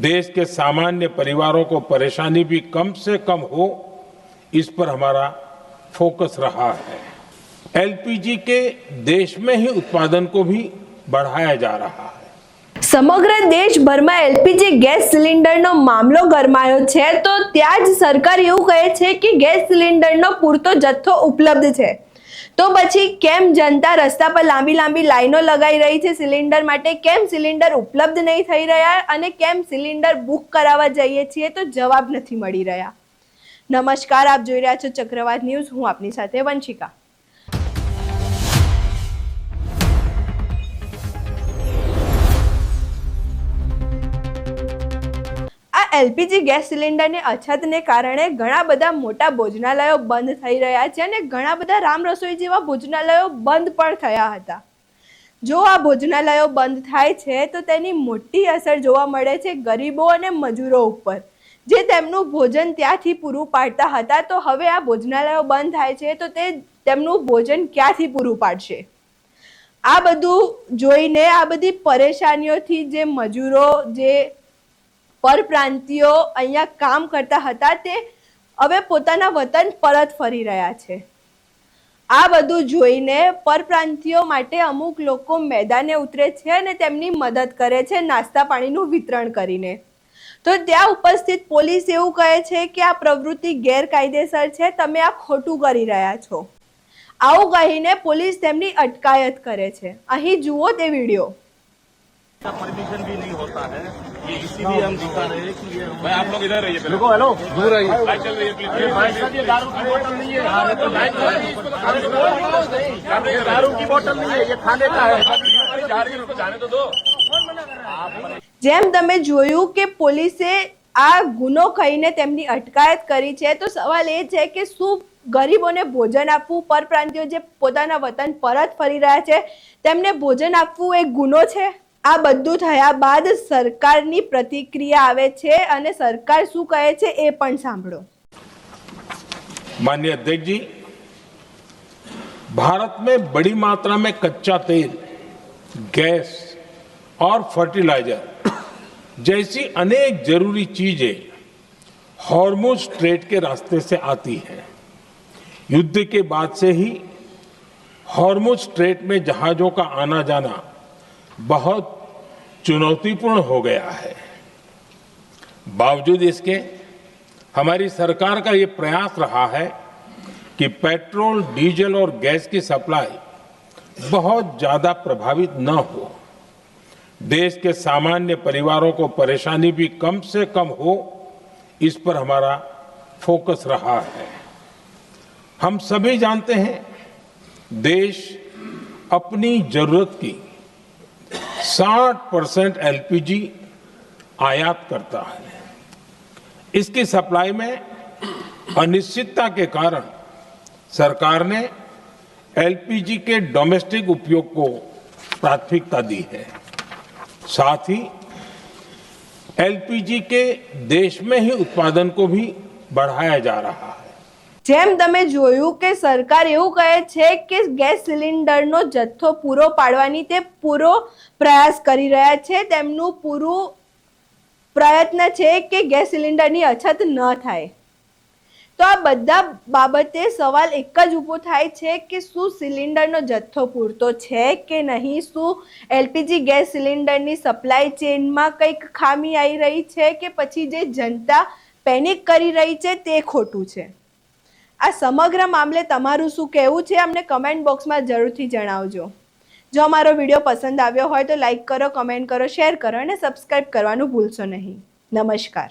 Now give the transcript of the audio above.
देश के सामान्य परिवारों को परेशानी भी कम से कम हो, इस पर हमारा फोकस रहा है। एलपीजी के देश में ही उत्पादन को भी बढ़ाया जा रहा है। સમગ્ર દેશભરમાં એલપીજી ગેસ સિલિન્ડરનો મામલો ગરમાયો છે તો ત્યાં જ સરકાર એવું કહે છે કે ગેસ સિલિન્ડરનો પૂરતો જથ્થો ઉપલબ્ધ છે, તો પછી કેમ જનતા રસ્તા પર લાંબી લાંબી લાઈનો લગાઈ રહી છે સિલિન્ડર માટે? કેમ સિલિન્ડર ઉપલબ્ધ નહીં થઈ રહ્યા અને કેમ સિલિન્ડર બુક કરાવવા જઈએ છીએ તો જવાબ નથી મળી રહ્યા? નમસ્કાર, આપ જોઈ રહ્યા છો ચક્રવાત ન્યૂઝ. હું આપની સાથે વંશિકા. એલપીજી ગેસ સિલિન્ડરની અછતને કારણે ઘણા બધા મોટા ભોજનાલયો બંધ થઈ રહ્યા છે અને ઘણા બધા રામ રસોઈ જેવા ભોજનાલયો બંધ પણ થયા હતા. જો આ ભોજનાલયો બંધ થાય છે તો તેની મોટી અસર જોવા મળે છે ગરીબો અને મજૂરો ઉપર, જે તેમનું ભોજન ત્યાંથી પૂરું પાડતા હતા. તો હવે આ ભોજનાલયો બંધ થાય છે તો તે તેમનું ભોજન ક્યાંથી પૂરું પાડશે? આ બધું જોઈને, આ બધી પરેશાનીઓથી જે મજૂરો, જે પરપ્રાંતિયો અહીંયા કામ કરતા હતા તે હવે પોતાના વતન પરત ફરી રહ્યા છે. આ બધું જોઈને પરપ્રાંતિયો માટે અમુક લોકો મેદાને ઉતરે છે અને તેમની મદદ કરે છે નાસ્તા પાણીનું વિતરણ કરીને. તો ત્યાં ઉપસ્થિત પોલીસ એવું કહે છે કે આ પ્રવૃત્તિ ગેરકાયદેસર છે, તમે આ ખોટું કરી રહ્યા છો. આવું કહીને પોલીસ તેમની અટકાયત કરે છે. અહીં જુઓ તે વિડીયો. परमिशन भी नहीं होता है, ये इसीलिए हम दिखा रहे हैं कि ये भाई आप लोग इधर रहिए, देखो हेलो दूर रहिए, बाइक चल रही है प्लीज, भाई साहब ये दारू की बोतल नहीं है, हां तो बाइक ये दारू की बोतल नहीं है, ये खाने का है, जा रही है उसको जाने तो दो. જેમ તમે જોયું કે પોલીસે આ ગુનો કહીને તેમની અટકાયત કરી છે, તો સવાલ એ છે કે શું ગરીબોને ભોજન આપવું, પરપ્રાંતિયો જે પોતાના વતન પરત ફરી રહ્યા છે તેમને ભોજન આપવું એક ગુનો છે? આ બધું થયા બાદ સરકારની પ્રતિક્રિયા આવે છે અને સરકાર શું કહે છે એ પણ સાંભળો. माननीय अध्यक्ष जी, भारत में बड़ी मात्रा में कच्चा तेल, गैस और फर्टिलाइजर जैसी अनेक जरूरी चीजें हॉर्मुज स्ट्रेट के रास्ते से आती हैं. युद्ध के बाद से ही हॉर्मुज स्ट्रेट में जहाजों का आना जाना बहुत चुनौतीपूर्ण हो गया है. बावजूद इसके हमारी सरकार का ये प्रयास रहा है कि पेट्रोल, डीजल और गैस की सप्लाई बहुत ज्यादा प्रभावित न हो, देश के सामान्य परिवारों को परेशानी भी कम से कम हो, इस पर हमारा फोकस रहा है. हम सभी जानते हैं देश अपनी जरूरत की 60% एलपीजी आयात करता है. इसकी सप्लाई में अनिश्चितता के कारण सरकार ने एलपीजी के डोमेस्टिक उपयोग को प्राथमिकता दी है. साथ ही एलपीजी के देश में ही उत्पादन को भी बढ़ाया जा रहा है. જેમ તમે જોયું કે સરકાર એવું કહે છે કે ગેસ સિલિન્ડરનો જથ્થો પૂરો પાડવાની તે પૂરો પ્રયાસ કરી રહ્યા છે. તેમનું પૂરું પ્રયત્ન છે કે ગેસ સિલિન્ડરની અછત ન થાય. તો આ બધા બાબતે સવાલ એક જ ઊભો થાય છે કે શું સિલિન્ડરનો જથ્થો પૂરતો છે કે નહીં? શું એલપીજી ગેસ સિલિન્ડરની સપ્લાય ચેનમાં કંઈક ખામી આવી રહી છે કે પછી જે જનતા પેનિક કરી રહી છે તે ખોટું છે? આ સમગ્ર મામલે તમારું શું કહેવું છે અમને કમેન્ટ બોક્સમાં જરૂરથી જણાવજો. જો અમારો વિડીયો પસંદ આવ્યો હોય તો લાઈક કરો, કમેન્ટ કરો, શેર કરો અને સબસ્ક્રાઇબ કરવાનું ભૂલશો નહીં. નમસ્કાર.